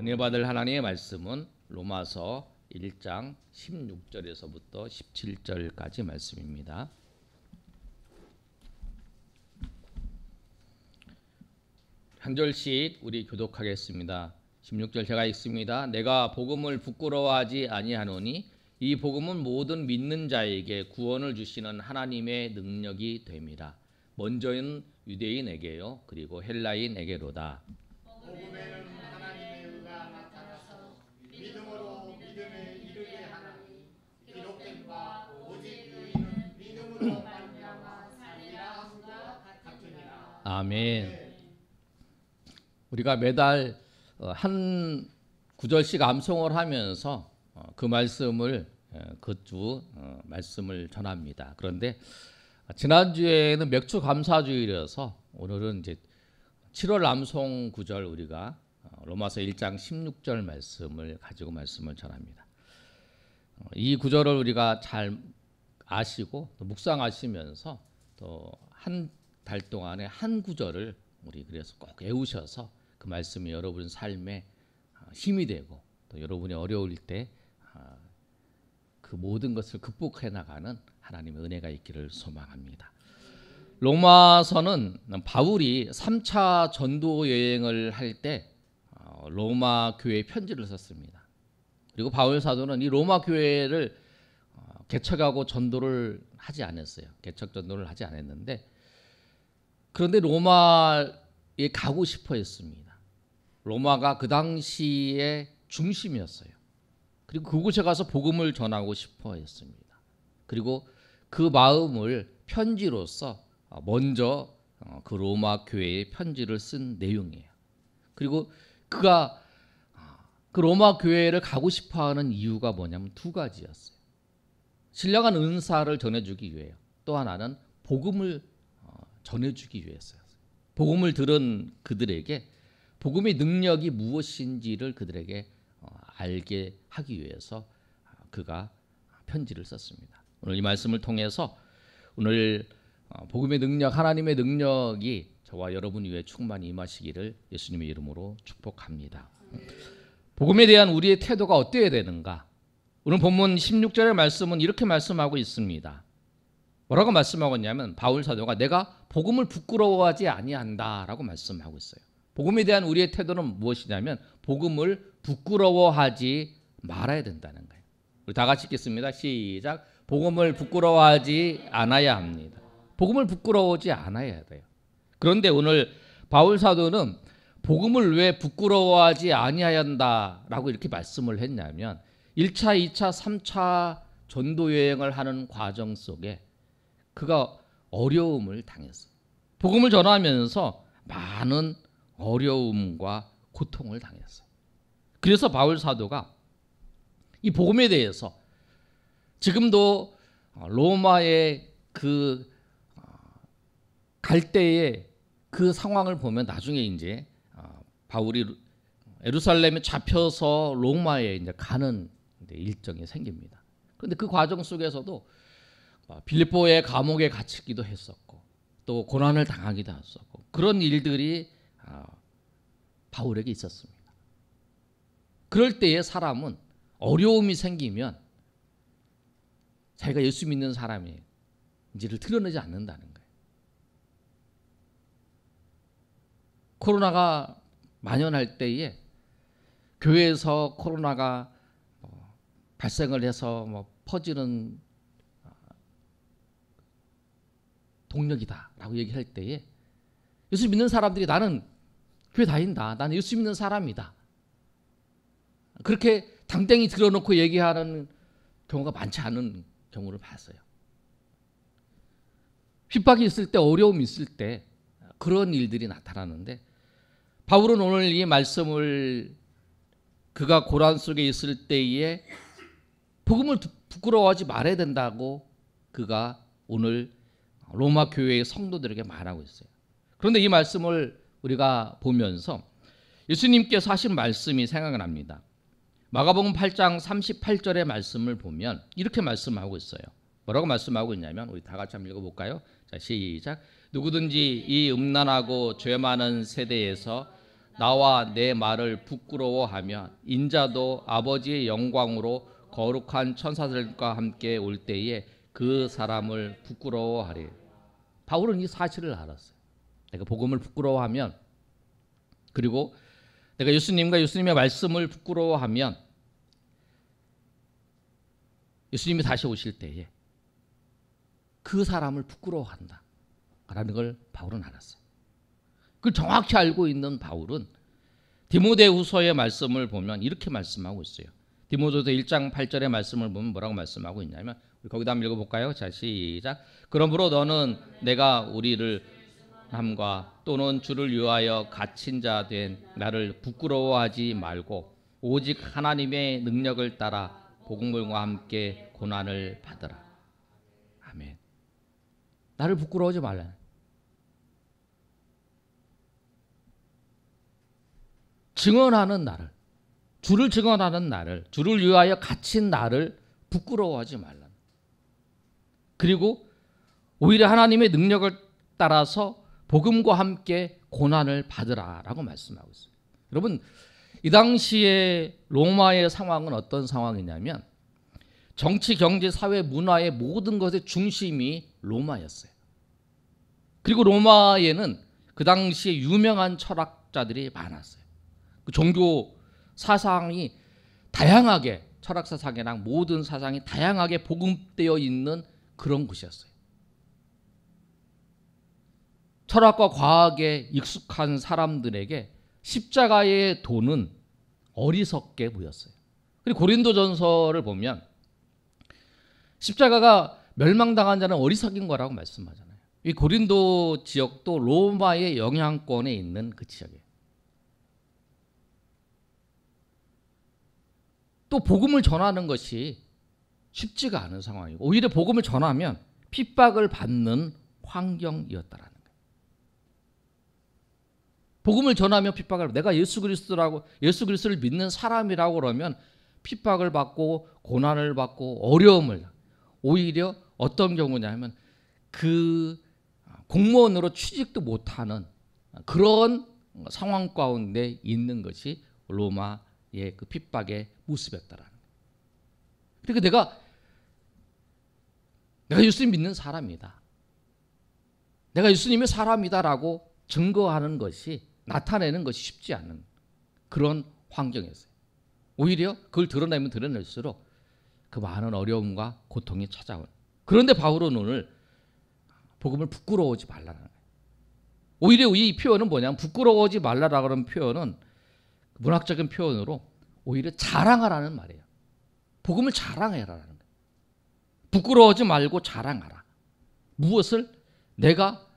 은혜 받을 하나님의 말씀은 로마서 1장 16절에서부터 17절까지 말씀입니다. 한 절씩 우리 교독하겠습니다. 16절 제가 읽습니다. 내가 복음을 부끄러워하지 아니하노니 이 복음은 모든 믿는 자에게 구원을 주시는 하나님의 능력이 됨이라. 먼저는 유대인에게요 그리고 헬라인에게로다. 복음에는 하나님의 의가 나타나서 믿음으로 믿음에 이르게 하나니 기록된 바 오직 의인은 믿음으로 말미암아 살리라 함과 같으니라. 아멘. 우리가 매달 한 구절씩 암송을 하면서 그 말씀을 그 주 말씀을 전합니다. 그런데 지난주에는 맥주 감사주일이어서 오늘은 이제 7월 암송 구절 우리가 로마서 1장 16절 말씀을 가지고 말씀을 전합니다. 이 구절을 우리가 잘 아시고 또 묵상하시면서 또 한 달 동안에 한 구절을 우리 그래서 꼭 외우셔서 그 말씀이 여러분 삶에 힘이 되고 또 여러분이 어려울 때 그 모든 것을 극복해 나가는 하나님의 은혜가 있기를 소망합니다. 로마서는 바울이 3차 전도 여행을 할 때 로마 교회에 편지를 썼습니다. 그리고 바울 사도는 이 로마 교회를 개척하고 전도를 하지 않았어요. 개척 전도를 하지 않았는데 그런데 로마에 가고 싶어 했습니다. 로마가 그 당시의 중심이었어요. 그리고 그곳에 가서 복음을 전하고 싶어 했습니다. 그리고 그 마음을 편지로서 먼저 그 로마 교회에 편지를 쓴 내용이에요. 그리고 그가 그 로마 교회를 가고 싶어하는 이유가 뭐냐면 두 가지였어요. 신령한 은사를 전해주기 위해요. 또 하나는 복음을 전해주기 위해서요. 복음을 들은 그들에게 복음의 능력이 무엇인지를 그들에게 알게 하기 위해서 그가 편지를 썼습니다. 오늘 이 말씀을 통해서 오늘 복음의 능력, 하나님의 능력이 저와 여러분 위에 충만히 임하시기를 예수님의 이름으로 축복합니다. 복음에 대한 우리의 태도가 어때야 되는가? 오늘 본문 16절의 말씀은 이렇게 말씀하고 있습니다. 뭐라고 말씀하고 있냐면 바울 사도가 내가 복음을 부끄러워하지 아니한다라고 말씀하고 있어요. 복음에 대한 우리의 태도는 무엇이냐면 복음을 부끄러워하지 말아야 된다는 거예요. 우리 다 같이 읽겠습니다. 시작. 복음을 부끄러워하지 않아야 합니다. 복음을 부끄러워하지 않아야 돼요. 그런데 오늘 바울 사도는 복음을 왜 부끄러워하지 아니해야 한다라고 이렇게 말씀을 했냐면 1차, 2차, 3차 전도 여행을 하는 과정 속에 그가 어려움을 당했어요. 복음을 전하면서 많은 어려움과 고통을 당했어요. 그래서 바울 사도가 이 복음에 대해서 지금도 로마의 그 갈 때의 그 상황을 보면 나중에 이제 바울이 예루살렘에 잡혀서 로마에 이제 가는 일정이 생깁니다. 그런데 그 과정 속에서도 빌립보의 감옥에 갇히기도 했었고 또 고난을 당하기도 했었고 그런 일들이 바울에게 있었습니다. 그럴 때에 사람은 어려움이 생기면 자기가 예수 믿는 사람인지를 드러내지 않는다는 거예요. 코로나가 만연할 때에 교회에서 코로나가 발생을 해서 퍼지는 동력이다라고 얘기할 때에 예수 믿는 사람들이 나는 교회 다닌다. 나는 예수 믿는 사람이다. 그렇게 당당히 들어놓고 얘기하는 경우가 많지 않은 경우를 봤어요. 핍박이 있을 때 어려움이 있을 때 그런 일들이 나타나는데 바울은 오늘 이 말씀을 그가 고난 속에 있을 때에 복음을 부끄러워하지 말아야 된다고 그가 오늘 로마 교회의 성도들에게 말하고 있어요. 그런데 이 말씀을 우리가 보면서 예수님께서 하신 말씀이 생각납니다. 마가복음 8장 38절의 말씀을 보면 이렇게 말씀하고 있어요. 뭐라고 말씀하고 있냐면 우리 다 같이 한번 읽어볼까요? 자, 시작. 누구든지 이 음란하고 죄 많은 세대에서 나와 내 말을 부끄러워하면 인자도 아버지의 영광으로 거룩한 천사들과 함께 올 때에 그 사람을 부끄러워하리. 바울은 이 사실을 알았어요. 내가 복음을 부끄러워하면, 그리고 내가 예수님과 예수님의 말씀을 부끄러워하면 예수님이 다시 오실 때에 그 사람을 부끄러워한다 라는 걸 바울은 알았어요. 그걸 정확히 알고 있는 바울은 디모데후서의 말씀을 보면 이렇게 말씀하고 있어요. 디모데후서 1장 8절의 말씀을 보면 뭐라고 말씀하고 있냐면, 우리 거기다 한번 읽어볼까요? 자, 시작. 그러므로 너는 내가 우리를 함과 또는 주를 위하여 갇힌 자 된 나를 부끄러워하지 말고 오직 하나님의 능력을 따라 복음과 함께 고난을 받으라. 아멘. 나를 부끄러워하지 말라. 증언하는 나를, 주를 증언하는 나를, 주를 위하여 갇힌 나를 부끄러워하지 말라. 그리고 오히려 하나님의 능력을 따라서 복음과 함께 고난을 받으라라고 말씀하고 있어요. 여러분, 이 당시에 로마의 상황은 어떤 상황이냐면 정치, 경제, 사회, 문화의 모든 것의 중심이 로마였어요. 그리고 로마에는 그 당시에 유명한 철학자들이 많았어요. 그 종교 사상이 다양하게, 철학 사상이랑 모든 사상이 다양하게 복음되어 있는 그런 곳이었어요. 철학과 과학에 익숙한 사람들에게 십자가의 도는 어리석게 보였어요. 그리고 고린도전서를 보면 십자가가 멸망당한 자는 어리석인 거라고 말씀하잖아요. 이 고린도 지역도 로마의 영향권에 있는 그 지역이에요. 또 복음을 전하는 것이 쉽지가 않은 상황이고, 오히려 복음을 전하면 핍박을 받는 환경이었다라는 거예요. 복음을 전하면 핍박을, 내가 예수 그리스도를 믿는 사람이라고 그러면 핍박을 받고 고난을 받고 어려움을, 오히려 어떤 경우냐면 그 공무원으로 취직도 못하는 그런 상황 가운데 있는 것이 로마의 그 핍박의 모습이었다라는 거예요. 그러니까 내가 예수님 믿는 사람이다, 내가 예수님의 사람이다라고 증거하는 것이, 나타내는 것이 쉽지 않은 그런 환경이었어요. 오히려 그걸 드러내면 드러낼수록 그 많은 어려움과 고통이 찾아온. 그런데 바울은 오늘 복음을 부끄러워하지 말라는 거예요. 오히려 이 표현은 뭐냐면, 부끄러워하지 말라라고 하는 표현은 문학적인 표현으로 오히려 자랑하라는 말이에요. 복음을 자랑해라라는 거예요. 부끄러워하지 말고 자랑하라. 무엇을? 내가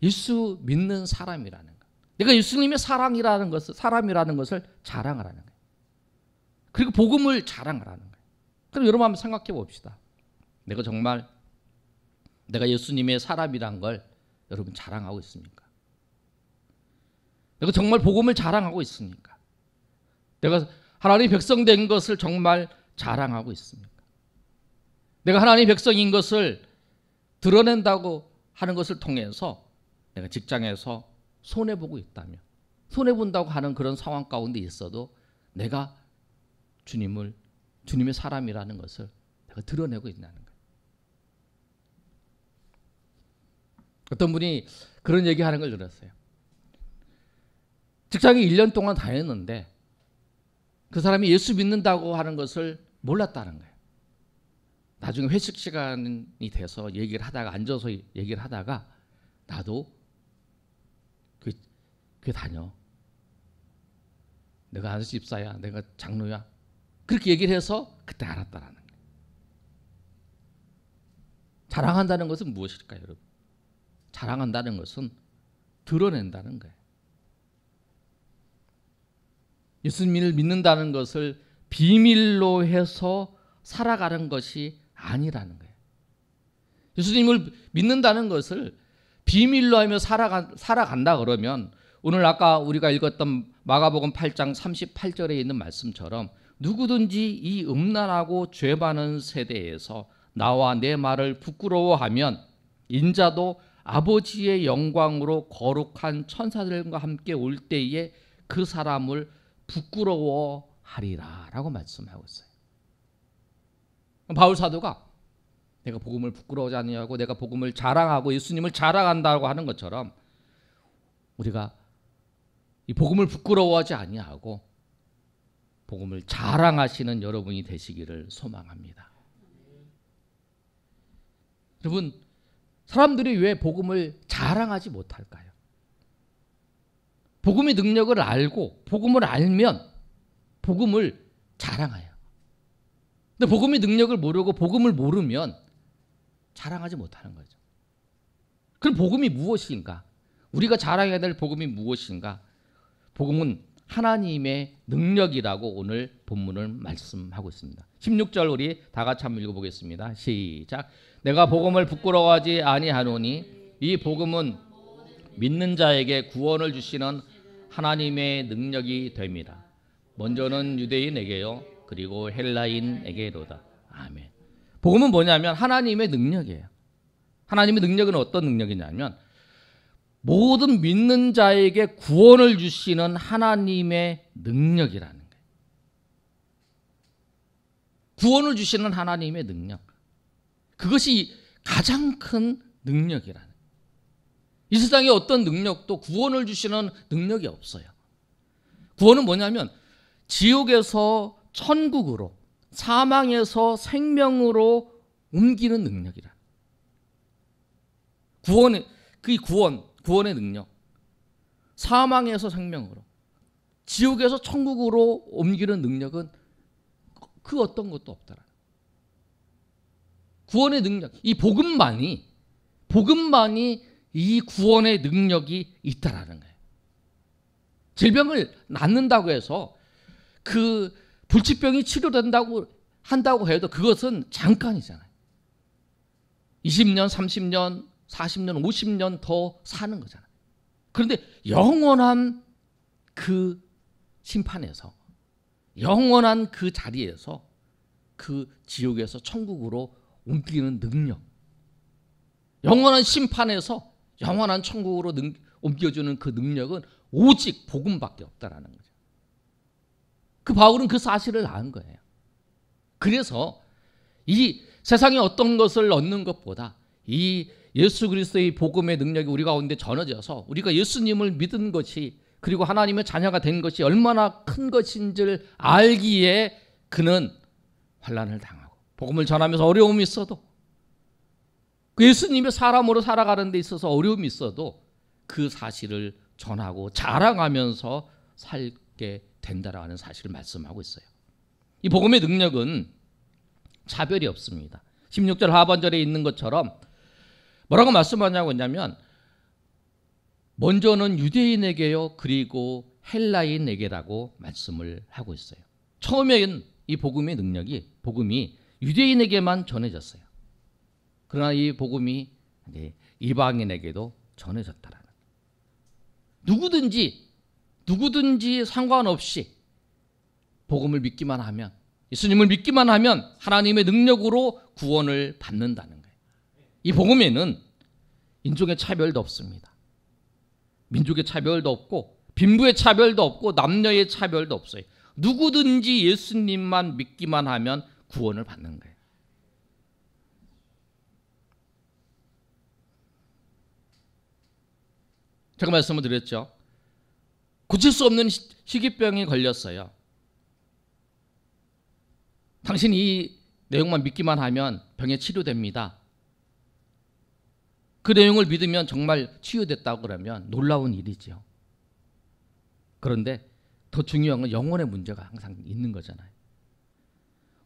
예수 믿는 사람이라는 것, 내가 예수님의 사랑이라는 것을, 사람이라는 것을 자랑하라는 거예요. 그리고 복음을 자랑하라는 거예요. 그럼 여러분 한번 생각해 봅시다. 내가 정말 내가 예수님의 사람이란 걸 여러분 자랑하고 있습니까? 내가 정말 복음을 자랑하고 있습니까? 내가 하나님의 백성 된 것을 정말 자랑하고 있습니까? 내가 하나님의 백성인 것을 드러낸다고 하는 것을 통해서 내가 직장에서 손해보고 있다면, 손해본다고 하는 그런 상황 가운데 있어도 내가 주님의 사람이라는 것을 내가 드러내고 있다는 거예요. 어떤 분이 그런 얘기하는 걸 들었어요. 직장에 1년 동안 다녔는데 그 사람이 예수 믿는다고 하는 것을 몰랐다는 거예요. 나중에 회식 시간이 돼서 얘기를 하다가, 앉아서 얘기를 하다가, 나도 교회 다녀, 내가 아저씨 집사야, 내가 장로야, 그렇게 얘기를 해서 그때 알았다라는 거예요. 자랑한다는 것은 무엇일까요, 여러분? 자랑한다는 것은 드러낸다는 거예요. 예수님을 믿는다는 것을 비밀로 해서 살아가는 것이 아니라는 거예요. 예수님을 믿는다는 것을 비밀로 하며 살아간다 그러면, 오늘 아까 우리가 읽었던 마가복음 8장 38절에 있는 말씀처럼 누구든지 이 음란하고 죄 많은 세대에서 나와 내 말을 부끄러워하면 인자도 아버지의 영광으로 거룩한 천사들과 함께 올 때에 그 사람을 부끄러워하리라 라고 말씀하고 있어요. 바울 사도가 내가 복음을 부끄러워하지 아니하고 내가 복음을 자랑하고 예수님을 자랑한다고 하는 것처럼 우리가 이 복음을 부끄러워하지 아니하고 복음을 자랑하시는 여러분이 되시기를 소망합니다. 여러분, 사람들이 왜 복음을 자랑하지 못할까요? 복음의 능력을 알고 복음을 알면 복음을 자랑해요. 근데 복음의 능력을 모르고 복음을 모르면 자랑하지 못하는 거죠. 그럼 복음이 무엇인가? 우리가 자랑해야 될 복음이 무엇인가? 복음은 하나님의 능력이라고 오늘 본문을 말씀하고 있습니다. 16절 우리 다 같이 한번 읽어보겠습니다. 시작. 내가 복음을 부끄러워하지 아니하노니 이 복음은 믿는 자에게 구원을 주시는 하나님의 능력이 됩니다. 먼저는 유대인에게요, 그리고 헬라인에게로다. 아멘. 복음은 뭐냐면 하나님의 능력이에요. 하나님의 능력은 어떤 능력이냐면 모든 믿는 자에게 구원을 주시는 하나님의 능력이라는 거예요. 구원을 주시는 하나님의 능력. 그것이 가장 큰 능력이라는 거예요. 이 세상에 어떤 능력도 구원을 주시는 능력이 없어요. 구원은 뭐냐면 지옥에서 천국으로, 사망에서 생명으로 옮기는 능력이라. 구원의 능력. 사망에서 생명으로, 지옥에서 천국으로 옮기는 능력은 그 어떤 것도 없더라. 구원의 능력, 이 복음만이 이 구원의 능력이 있다라는 거예요. 질병을 낫는다고 해서 그 불치병이 치료된다고 한다고 해도 그것은 잠깐이잖아요. 20년, 30년, 40년, 50년 더 사는 거잖아요. 그런데 영원한 그 심판에서, 영원한 그 자리에서, 그 지옥에서 천국으로 옮기는 능력, 영원한 심판에서 영원한 천국으로 옮겨주는 그 능력은 오직 복음밖에 없다라는 거죠. 그 바울은 그 사실을 안 거예요. 그래서 이 세상에 어떤 것을 얻는 것보다 이 예수 그리스도의 복음의 능력이 우리 가운데 전해져서 우리가 예수님을 믿은 것이, 그리고 하나님의 자녀가 된 것이 얼마나 큰 것인지를 알기에 그는 환난을 당하고 복음을 전하면서 어려움이 있어도, 예수님의 사람으로 살아가는 데 있어서 어려움이 있어도 그 사실을 전하고 자랑하면서 살게 된다라는 사실을 말씀하고 있어요. 이 복음의 능력은 차별이 없습니다. 16절 하반절에 있는 것처럼 뭐라고 말씀하냐고 했냐면 먼저는 유대인에게요, 그리고 헬라인에게라고 말씀을 하고 있어요. 처음에는 이 복음의 능력이, 복음이 유대인에게만 전해졌어요. 그러나 이 복음이 이방인에게도 전해졌다라는. 누구든지 상관없이 복음을 믿기만 하면, 예수님을 믿기만 하면 하나님의 능력으로 구원을 받는다는 거예요. 이 복음에는 인종의 차별도 없습니다. 민족의 차별도 없고 빈부의 차별도 없고 남녀의 차별도 없어요. 누구든지 예수님만 믿기만 하면 구원을 받는 거예요. 제가 말씀을 드렸죠. 고칠 수 없는 희귀병이 걸렸어요. 당신 이 내용만 믿기만 하면 병에 치료됩니다. 그 내용을 믿으면 정말 치유됐다고 그러면 놀라운 일이죠. 그런데 더 중요한 건 영혼의 문제가 항상 있는 거잖아요.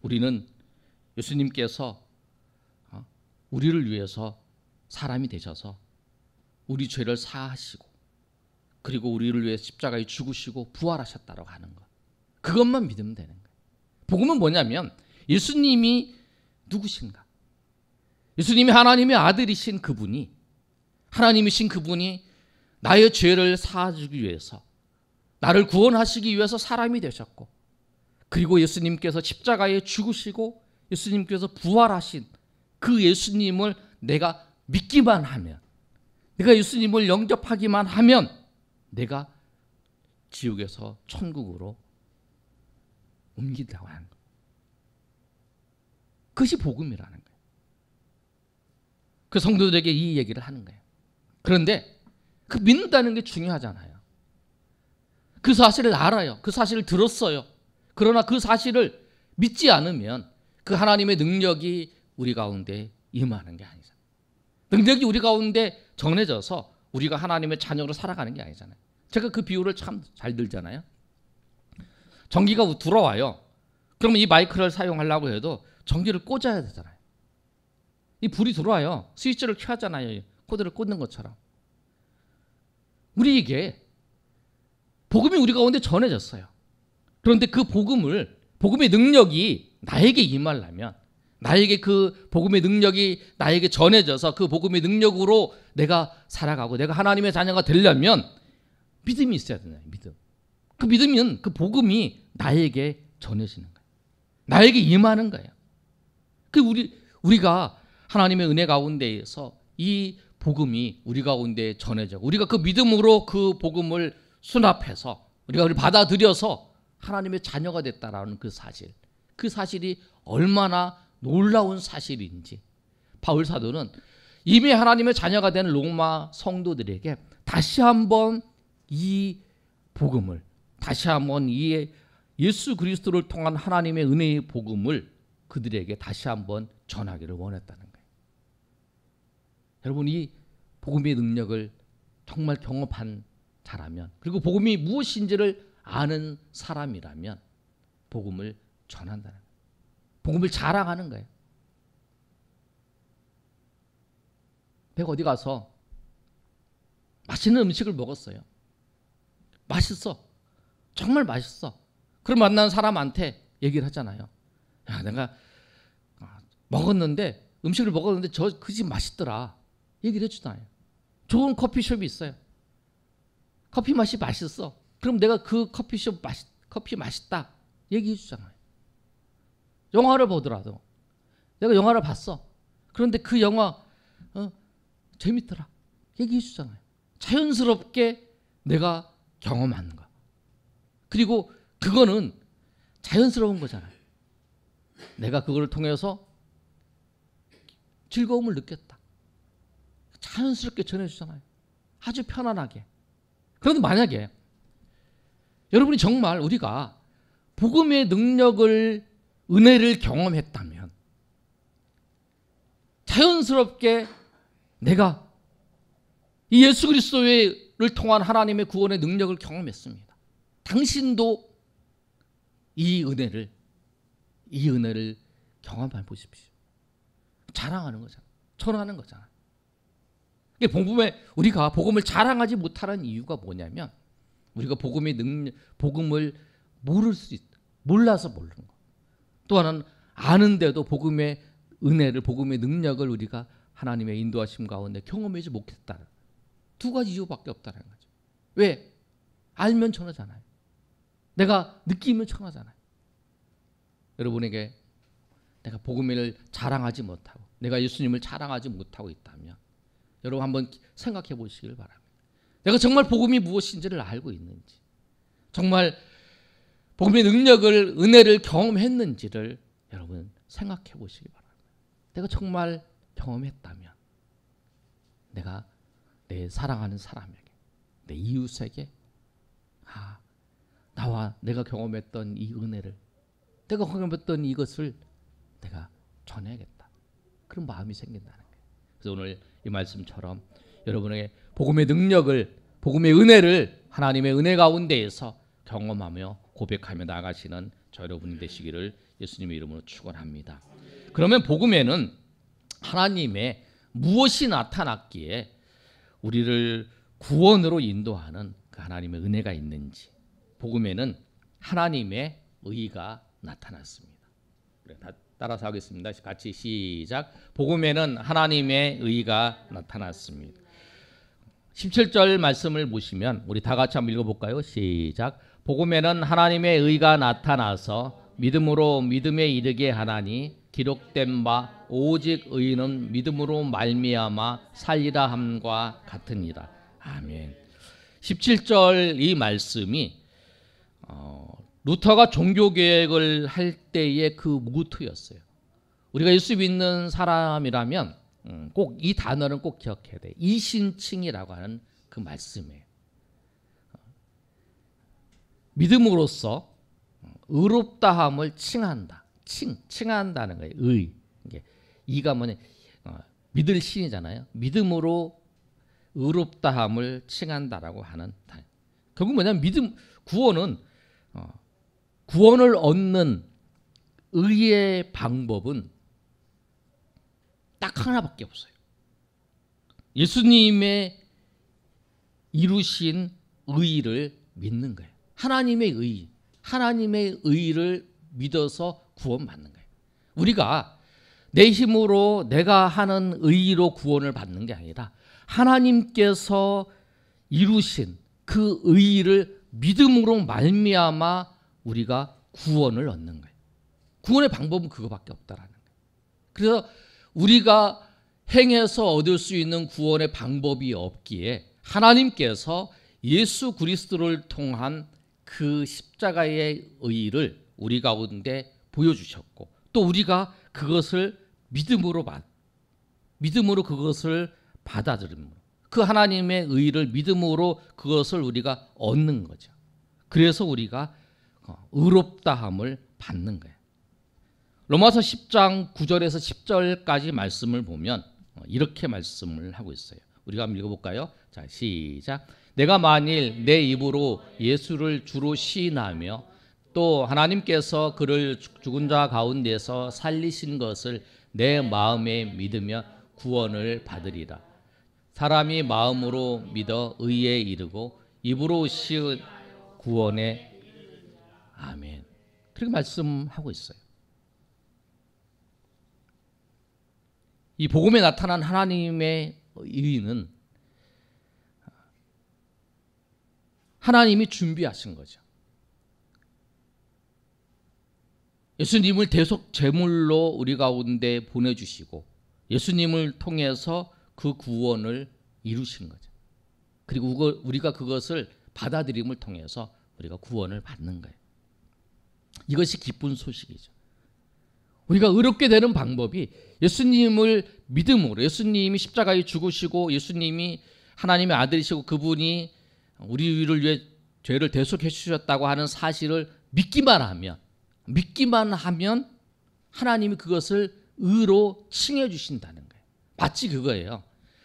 우리는 예수님께서 우리를 위해서 사람이 되셔서 우리 죄를 사하시고, 그리고 우리를 위해 십자가에 죽으시고 부활하셨다고 하는 것, 그것만 믿으면 되는 거예요. 복음은 뭐냐면 예수님이 누구신가? 예수님이 하나님의 아들이신 그분이, 하나님이신 그분이 나의 죄를 사하시기 위해서, 나를 구원하시기 위해서 사람이 되셨고, 그리고 예수님께서 십자가에 죽으시고 예수님께서 부활하신 그 예수님을 내가 믿기만 하면, 내가 예수님을 영접하기만 하면 내가 지옥에서 천국으로 옮긴다고 하는 거예요. 그것이 복음이라는 거예요. 그 성도들에게 이 얘기를 하는 거예요. 그런데 그 믿는다는 게 중요하잖아요. 그 사실을 알아요. 그 사실을 들었어요. 그러나 그 사실을 믿지 않으면 그 하나님의 능력이 우리 가운데 임하는 게 아니잖아요. 능력이 우리 가운데 전해져서 우리가 하나님의 자녀로 살아가는 게 아니잖아요. 제가 그 비유를 참 잘 들잖아요. 전기가 들어와요. 그러면 이 마이크를 사용하려고 해도 전기를 꽂아야 되잖아요. 이 불이 들어와요. 스위치를 켜잖아요. 코드를 꽂는 것처럼. 우리에게 복음이 우리 가운데 전해졌어요. 그런데 그 복음의 능력이 나에게 임하려면, 나에게 그 복음의 능력이 나에게 전해져서 그 복음의 능력으로 내가 살아가고 내가 하나님의 자녀가 되려면 믿음이 있어야 되나요? 믿음. 그 믿으면 그 복음이 나에게 전해지는 거예요. 나에게 임하는 거예요. 그 우리가 하나님의 은혜 가운데에서 이 복음이 우리 가운데 전해져, 우리가 그 믿음으로 그 복음을 수납해서 우리가 받아들여서 하나님의 자녀가 됐다라는 그 사실이 얼마나 놀라운 사실인지 바울 사도는 이미 하나님의 자녀가 된 로마 성도들에게 다시 한번 이 복음을, 다시 한번 이 예수 그리스도를 통한 하나님의 은혜의 복음을 그들에게 다시 한번 전하기를 원했다는 거예요. 여러분, 이 복음의 능력을 정말 경험한 자라면, 그리고 복음이 무엇인지를 아는 사람이라면 복음을 전한다는 거예요. 복음을 자랑하는 거예요. 내가 어디 가서 맛있는 음식을 먹었어요. 맛있어. 정말 맛있어. 그럼 만난 사람한테 얘기를 하잖아요. 야, 내가 음식을 먹었는데 그 집 맛있더라. 얘기를 해주잖아요. 좋은 커피숍이 있어요. 커피 맛이 맛있어. 그럼 내가 그 커피 맛있다 얘기해 주잖아요. 영화를 보더라도 내가 영화를 봤어. 그런데 그 영화 재밌더라 얘기해 주잖아요. 자연스럽게 내가 경험하는 거. 그리고 그거는 자연스러운 거잖아요. 내가 그걸 통해서 즐거움을 느꼈다. 자연스럽게 전해주잖아요. 아주 편안하게. 그런데 만약에 여러분이 정말 우리가 복음의 능력을, 은혜를 경험했다면 자연스럽게 내가 이 예수 그리스도를 통한 하나님의 구원의 능력을 경험했습니다. 당신도 이 은혜를 경험해 보십시오. 자랑하는 거잖아요. 전하는 거잖아요. 우리가 복음을 자랑하지 못하는 이유가 뭐냐면 우리가 복음을 몰라서 모르는 거. 또 하나는 아는데도 복음의 은혜를, 복음의 능력을 우리가 하나님의 인도하심 가운데 경험하지 못했다는 두 가지 이유밖에 없다는 거죠. 왜? 알면 전하잖아요. 내가 느끼면 전하잖아요. 여러분에게 내가 복음을 자랑하지 못하고 내가 예수님을 자랑하지 못하고 있다면 여러분 한번 생각해 보시길 바랍니다. 내가 정말 복음이 무엇인지를 알고 있는지, 정말 복음의 능력을, 은혜를 경험했는지를 여러분 생각해 보시기 바랍니다. 내가 정말 경험했다면 내가 내 사랑하는 사람에게, 내 이웃에게 나와 내가 경험했던 이 은혜를, 내가 경험했던 이것을 내가 전해야겠다. 그런 마음이 생긴다는 거예요. 그래서 오늘 이 말씀처럼 여러분에게 복음의 능력을, 복음의 은혜를 하나님의 은혜 가운데에서 경험하며 고백하며 나가시는 저 여러분이 되시기를 예수님의 이름으로 축원합니다. 그러면 복음에는 하나님의 무엇이 나타났기에 우리를 구원으로 인도하는 그 하나님의 은혜가 있는지, 복음에는 하나님의 의가 나타났습니다. 따라서 하겠습니다. 같이 시작. 복음에는 하나님의 의가 나타났습니다. 17절 말씀을 보시면 우리 다 같이 한번 읽어볼까요? 시작. 복음에는 하나님의 의가 나타나서 믿음으로 믿음에 이르게 하나니 기록된 바 오직 의인은 믿음으로 말미암아 살리라 함과 같으니라. 아멘. 17절 이 말씀이 루터가 종교개혁을 할 때의 그 모토였어요. 우리가 예수 믿는 사람이라면 꼭 이 단어는 꼭 기억해야 돼. 이신칭이라고 하는 그 말씀이에요. 믿음으로써 의롭다함을 칭한다. 칭한다는 거예요. 이가 뭐냐? 믿을 신이잖아요. 믿음으로 의롭다함을 칭한다라고 하는 단어. 결국 뭐냐면 구원을 얻는 의의 방법은 딱 하나밖에 없어요. 예수님의 이루신 의를 믿는 거예요. 하나님의 의를 믿어서 구원받는 거예요. 우리가 내 힘으로 내가 하는 의로 구원을 받는 게 아니라 하나님께서 이루신 그 의를 믿음으로 말미암아 우리가 구원을 얻는 거예요. 구원의 방법은 그거밖에 없다라는 거예요. 그래서 우리가 행해서 얻을 수 있는 구원의 방법이 없기에 하나님께서 예수 그리스도를 통한 그 십자가의 의를 우리 가운데 보여주셨고 또 우리가 그것을 믿음으로 그것을 받아들임으로 그 하나님의 의를 믿음으로 그것을 우리가 얻는 거죠. 그래서 우리가 의롭다함을 받는 거예요. 로마서 10장 9절에서 10절까지 말씀을 보면 이렇게 말씀을 하고 있어요. 우리가 한번 읽어볼까요? 자, 시작. 내가 만일 내 입으로 예수를 주로 시인하며 또 하나님께서 그를 죽은 자 가운데서 살리신 것을 내 마음에 믿으며 구원을 받으리라. 사람이 마음으로 믿어 의에 이르고 입으로 시은 구원에 아멘. 그렇게 말씀하고 있어요. 이 복음에 나타난 하나님의 의는 하나님이 준비하신 거죠. 예수님을 대속 제물로 우리 가운데 보내주시고 예수님을 통해서 그 구원을 이루신 거죠. 그리고 우리가 그것을 받아들임을 통해서 우리가 구원을 받는 거예요. 이것이 기쁜 소식이죠. 우리가 의롭게 되는 방법이 예수님을 믿음으로 예수님이 십자가에 죽으시고 예수님이 하나님의 아들이시고 그분이 우리를 위해 죄를 대속해 주셨다고 하는 사실을 믿기만 하면 하나님이 그것을 의로 칭해 주신다는 거예요. 마치 그거예요.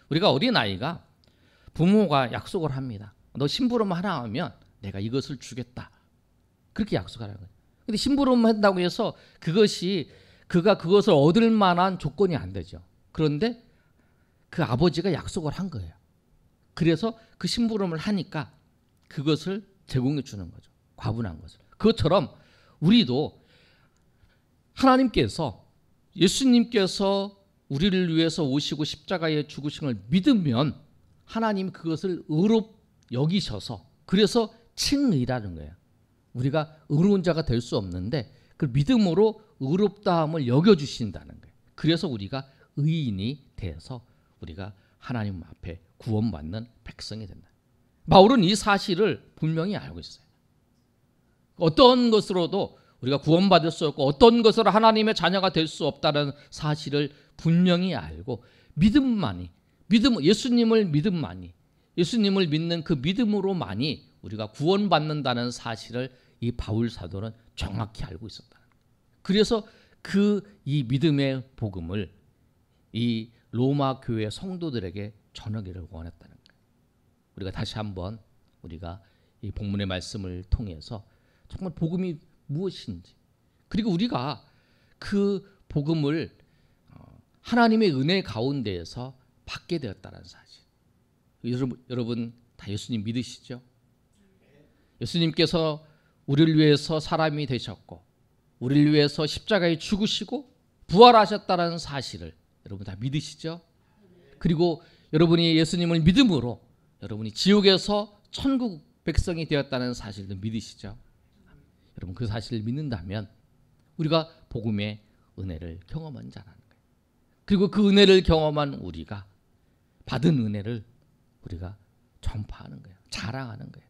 우리가 어린아이가 부모가 약속을 합니다. 너 심부름 하나 하면 내가 이것을 주겠다. 그렇게 약속하는 거예요. 근데 심부름 한다고 해서 그가 그것을 얻을 만한 조건이 안 되죠. 그런데 그 아버지가 약속을 한 거예요. 그래서 그 심부름을 하니까 그것을 제공해 주는 거죠. 과분한 것을. 그것처럼 우리도 하나님께서 예수님께서 우리를 위해서 오시고 십자가에 죽으심을 믿으면 하나님 그것을 의롭 여기셔서 그래서 칭의라는 거예요. 우리가 의로운 자가 될 수 없는데 그 믿음으로 의롭다함을 여겨주신다는 거예요. 그래서 우리가 의인이 되어서 우리가 하나님 앞에 구원받는 백성이 된다. 바울은 이 사실을 분명히 알고 있어요. 어떤 것으로도 우리가 구원받을 수 없고 어떤 것으로 하나님의 자녀가 될 수 없다는 사실을 분명히 알고 예수님을 믿는 그 믿음으로만이 우리가 구원받는다는 사실을 이 바울 사도는 정확히 알고 있었다. 그래서 이 믿음의 복음을 이 로마 교회 성도들에게 전하기를 원했다는 거예요. 우리가 다시 한번 우리가 이 본문의 말씀을 통해서 정말 복음이 무엇인지 그리고 우리가 그 복음을 하나님의 은혜 가운데에서 받게 되었다는 사실. 여러분 다 예수님 믿으시죠? 예수님께서 우리를 위해서 사람이 되셨고 우리를 위해서 십자가에 죽으시고 부활하셨다는 사실을 여러분 다 믿으시죠? 그리고 여러분이 예수님을 믿음으로 여러분이 지옥에서 천국 백성이 되었다는 사실도 믿으시죠? 여러분 그 사실을 믿는다면 우리가 복음의 은혜를 경험한 자라는 거예요. 그리고 그 은혜를 경험한 우리가 받은 은혜를 우리가 전파하는 거예요. 자랑하는 거예요.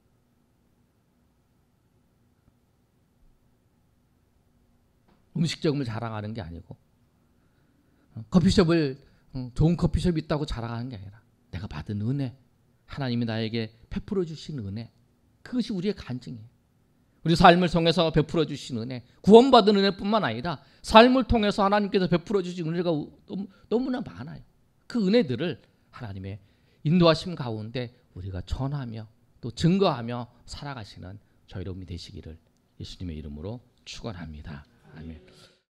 음식점을 자랑하는 게 아니고 커피숍을 좋은 커피숍이 있다고 자랑하는 게 아니라 내가 받은 은혜, 하나님이 나에게 베풀어 주신 은혜, 그것이 우리의 간증이에요. 우리 삶을 통해서 베풀어 주신 은혜, 구원받은 은혜뿐만 아니라 삶을 통해서 하나님께서 베풀어 주신 은혜가 너무나 많아요. 그 은혜들을 하나님의 인도하심 가운데 우리가 전하며 또 증거하며 살아가시는 저 여러분이 되시기를 예수님의 이름으로 축원합니다. 아멘.